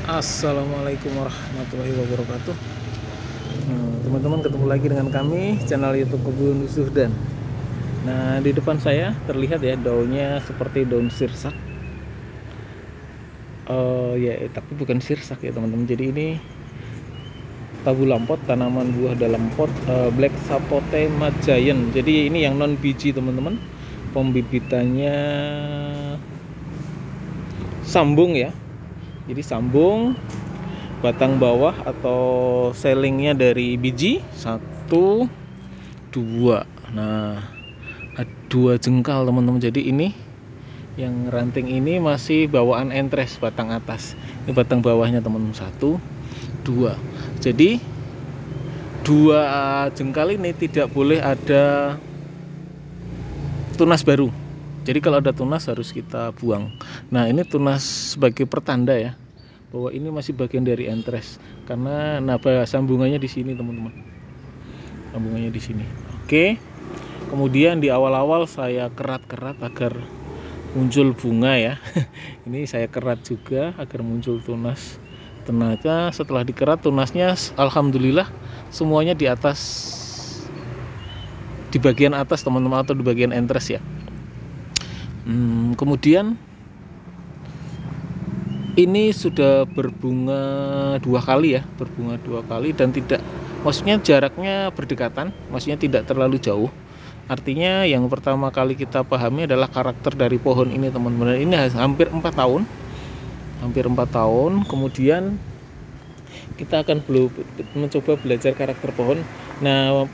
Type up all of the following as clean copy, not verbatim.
Assalamualaikum warahmatullahi wabarakatuh. Teman-teman, ketemu lagi dengan kami channel YouTube Kebun Zuhdan. Nah, di depan saya terlihat ya daunnya seperti daun sirsak. Tapi bukan sirsak ya teman-teman. Jadi ini tabu lampot, tanaman buah dalam pot, Black Sapote Giant. Jadi ini yang non biji teman-teman. Pembibitannya sambung ya. Jadi sambung, batang bawah atau selingnya dari biji 1, 2. Nah, 2 jengkal teman-teman. Jadi ini yang ranting ini masih bawaan entres batang atas. Ini batang bawahnya teman-teman 1, 2. Jadi 2 jengkal ini tidak boleh ada tunas baru. Jadi kalau ada tunas harus kita buang. Nah, ini tunas sebagai pertanda ya bahwa ini masih bagian dari entres, karena naba sambungannya di sini teman-teman. Sambungannya di sini. Oke. Kemudian di awal-awal saya kerat-kerat agar muncul bunga ya. Ini saya kerat juga agar muncul tunas. Ternyata setelah dikerat tunasnya alhamdulillah semuanya di atas, di bagian atas teman-teman, atau di bagian entres ya. Kemudian ini sudah berbunga 2 kali ya, berbunga 2 kali dan tidak, maksudnya jaraknya berdekatan, maksudnya tidak terlalu jauh. Artinya yang pertama kali kita pahami adalah karakter dari pohon ini teman-teman. Ini hampir 4 tahun, hampir 4 tahun. Kemudian kita akan mencoba belajar karakter pohon. Nah,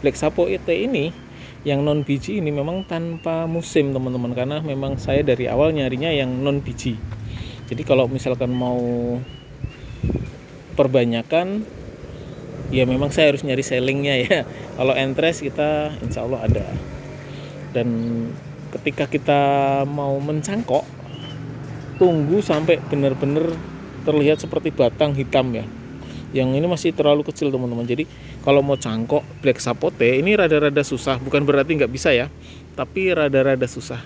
Black Sapote ini yang non biji ini memang tanpa musim teman-teman, karena memang saya dari awal nyarinya yang non biji. Jadi kalau misalkan mau perbanyakan ya memang saya harus nyari selingnya ya. Kalau entres kita insya Allah ada. Dan ketika kita mau mencangkok, tunggu sampai benar-benar terlihat seperti batang hitam ya. Yang ini masih terlalu kecil teman-teman. Jadi kalau mau cangkok Black Sapote ini rada-rada susah. Bukan berarti nggak bisa ya, tapi rada-rada susah.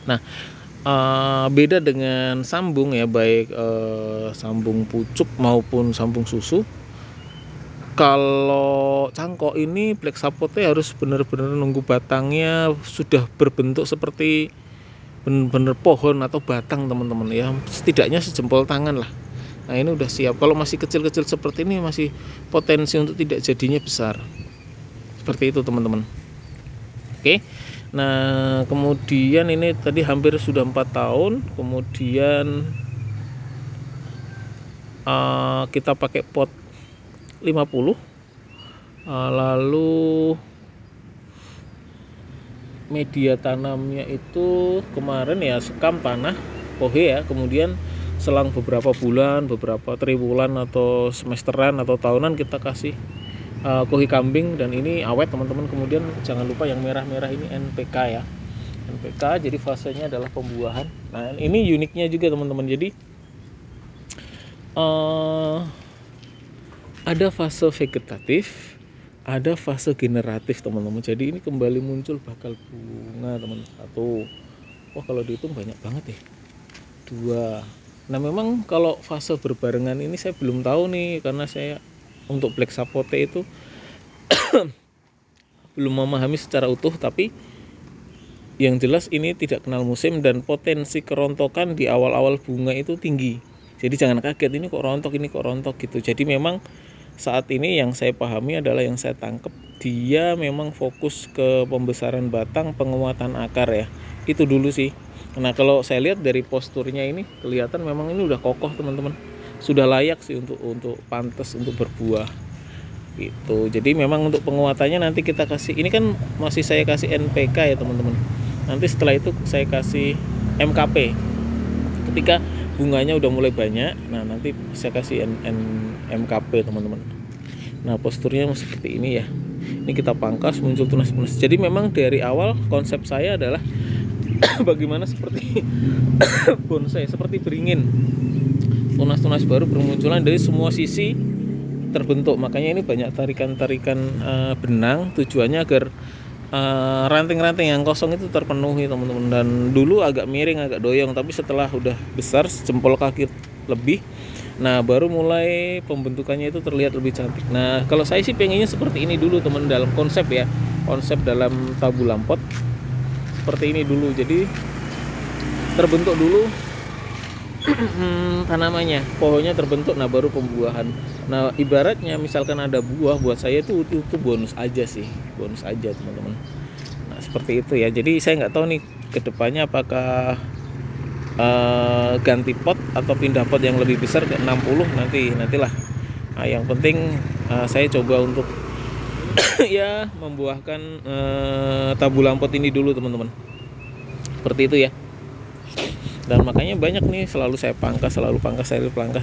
Nah, beda dengan sambung ya, baik sambung pucuk maupun sambung susu. Kalau cangkok ini Black Sapote harus benar-benar nunggu batangnya sudah berbentuk seperti benar-benar pohon atau batang teman-teman ya, setidaknya sejempol tangan lah. Nah, ini udah siap. Kalau masih kecil-kecil seperti ini masih potensi untuk tidak jadinya besar. Seperti itu teman-teman. Oke. Nah, kemudian ini tadi hampir sudah 4 tahun. Kemudian kita pakai pot 50. Lalu media tanamnya itu kemarin ya sekam tanah pohe ya. Kemudian selang beberapa bulan, beberapa triwulan atau semesteran atau tahunan kita kasih kohi kambing, dan ini awet teman-teman. Kemudian jangan lupa yang merah-merah ini NPK ya, NPK. Jadi fasenya adalah pembuahan. Nah, ini uniknya juga teman-teman. Jadi ada fase vegetatif, ada fase generatif teman-teman. Jadi ini kembali muncul bakal bunga teman-teman. 1, wah kalau dihitung banyak banget ya, 2. Nah, memang kalau fase berbarengan ini saya belum tahu nih, karena saya untuk Black Sapote itu belum memahami secara utuh. Tapi yang jelas ini tidak kenal musim dan potensi kerontokan di awal-awal bunga itu tinggi. Jadi jangan kaget ini kok rontok gitu. Jadi memang saat ini yang saya pahami adalah, yang saya tangkap, dia memang fokus ke pembesaran batang, penguatan akar ya. Itu dulu sih. Nah, kalau saya lihat dari posturnya ini kelihatan memang ini udah kokoh teman-teman. Sudah layak sih untuk pantas untuk berbuah. Gitu. Jadi memang untuk penguatannya nanti kita kasih, ini kan masih saya kasih NPK ya teman-teman. Nanti setelah itu saya kasih MKP. Ketika bunganya udah mulai banyak, nah nanti saya kasih MKP teman-teman. Nah, posturnya seperti ini ya. Ini kita pangkas muncul tunas-tunas. Jadi memang dari awal konsep saya adalah bagaimana seperti bonsai, seperti beringin, tunas-tunas baru bermunculan dari semua sisi terbentuk. Makanya ini banyak tarikan-tarikan benang, tujuannya agar ranting-ranting yang kosong itu terpenuhi teman-teman. Dan dulu agak miring, agak doyong, tapi setelah udah besar jempol kaki lebih. Nah baru mulai pembentukannya itu terlihat lebih cantik. Nah kalau saya sih pengennya seperti ini dulu teman, dalam konsep ya, konsep dalam tabu lampot seperti ini dulu. Jadi terbentuk dulu tanamannya, pohonnya terbentuk, nah baru pembuahan. Nah ibaratnya misalkan ada buah, buat saya itu bonus aja sih, bonus aja teman-teman. Nah seperti itu ya. Jadi saya nggak tahu nih kedepannya apakah ganti pot atau pindah pot yang lebih besar ke 60 nantilah. Nah, yang penting saya coba untuk ya membuahkan tabu lampot ini dulu teman-teman. Seperti itu ya. Dan makanya banyak nih selalu saya pangkas,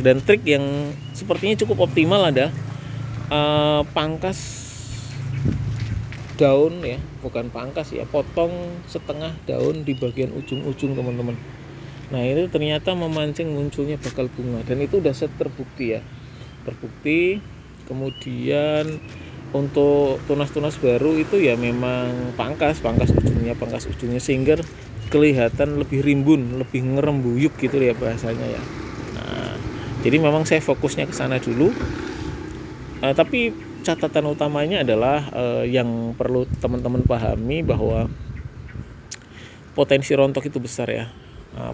dan trik yang sepertinya cukup optimal ada pangkas daun ya, bukan pangkas ya, potong setengah daun di bagian ujung-ujung teman-teman. Nah itu ternyata memancing munculnya bakal bunga, dan itu udah terbukti ya, terbukti. Kemudian untuk tunas-tunas baru itu ya memang pangkas ujungnya sehingga kelihatan lebih rimbun, lebih ngerembuyuk gitu ya bahasanya ya. Nah, jadi memang saya fokusnya ke sana dulu. Tapi catatan utamanya adalah yang perlu teman-teman pahami bahwa potensi rontok itu besar ya.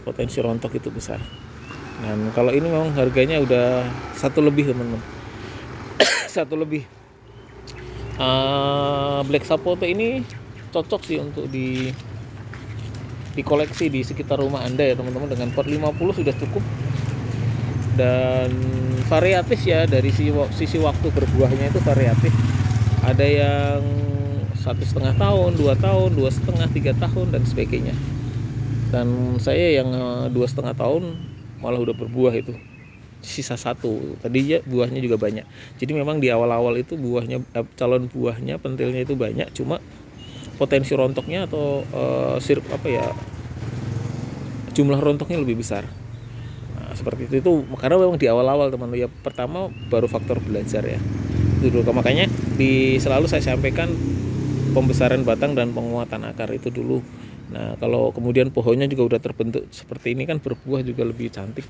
Potensi rontok itu besar. Dan kalau ini memang harganya udah 1 lebih teman-teman. 1 lebih. Black Sapote ini cocok sih untuk dikoleksi di sekitar rumah Anda ya teman-teman. Dengan pot 50 sudah cukup, dan variatif ya, dari sisi waktu berbuahnya itu variatif. Ada yang 1,5 tahun, 2 tahun, 2,5, 3 tahun dan sebagainya. Dan saya yang 2,5 tahun malah udah berbuah itu, sisa 1. Tadi ya buahnya juga banyak. Jadi memang di awal-awal itu buahnya, calon buahnya, pentilnya itu banyak, cuma potensi rontoknya atau jumlah rontoknya lebih besar. Nah, seperti itu karena memang di awal-awal teman ya, pertama baru faktor belajar ya. Itu dulu, makanya selalu saya sampaikan pembesaran batang dan penguatan akar itu dulu. Nah kalau kemudian pohonnya juga udah terbentuk seperti ini kan, berbuah juga lebih cantik.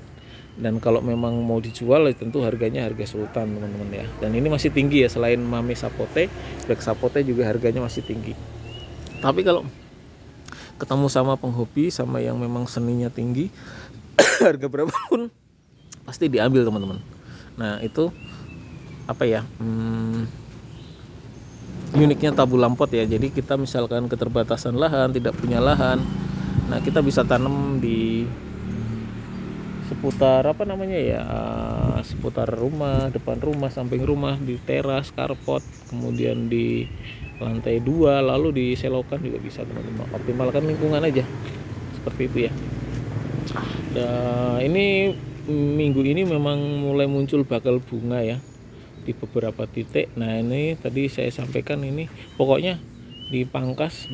Dan kalau memang mau dijual tentu harganya harga sultan teman-teman ya. Dan ini masih tinggi ya, selain Mame Sapote, Black Sapote juga harganya masih tinggi. Tapi kalau ketemu sama penghobi, sama yang memang seninya tinggi, harga berapapun pasti diambil teman-teman. Nah itu apa ya, uniknya tabu lampot ya. Jadi kita misalkan keterbatasan lahan, tidak punya lahan, nah kita bisa tanam di seputar seputar rumah, depan rumah, samping rumah, di teras, carport, kemudian di lantai 2, lalu diselokan juga bisa teman-teman. Optimalkan lingkungan aja, seperti itu ya. Nah ini minggu ini memang mulai muncul bakal bunga ya di beberapa titik. Nah ini tadi saya sampaikan, ini pokoknya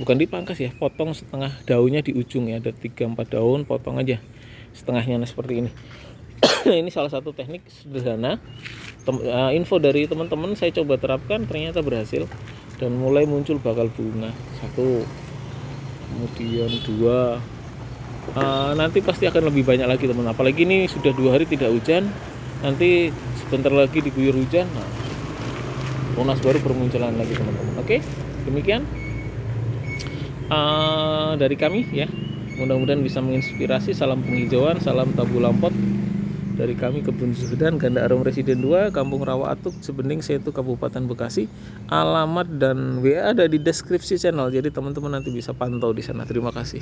bukan dipangkas ya, potong setengah daunnya di ujung ya, ada 3-4 daun, potong aja setengahnya seperti ini. Ini salah satu teknik sederhana, info dari teman-teman saya coba terapkan, ternyata berhasil dan mulai muncul bakal bunga. 1, kemudian 2, nanti pasti akan lebih banyak lagi teman. Apalagi ini sudah 2 hari tidak hujan, nanti sebentar lagi diguyur hujan, nah tunas baru bermunculan lagi teman-teman. Oke, demikian dari kami ya, mudah-mudahan bisa menginspirasi. Salam penghijauan, salam tabu lampot dari kami, Kebun Zuhdan, Ganda Arum Residen 2, Kampung Rawa Atuk, Sebening, Setu, Kabupaten Bekasi. Alamat dan WA ada di deskripsi channel, jadi teman-teman nanti bisa pantau di sana. Terima kasih.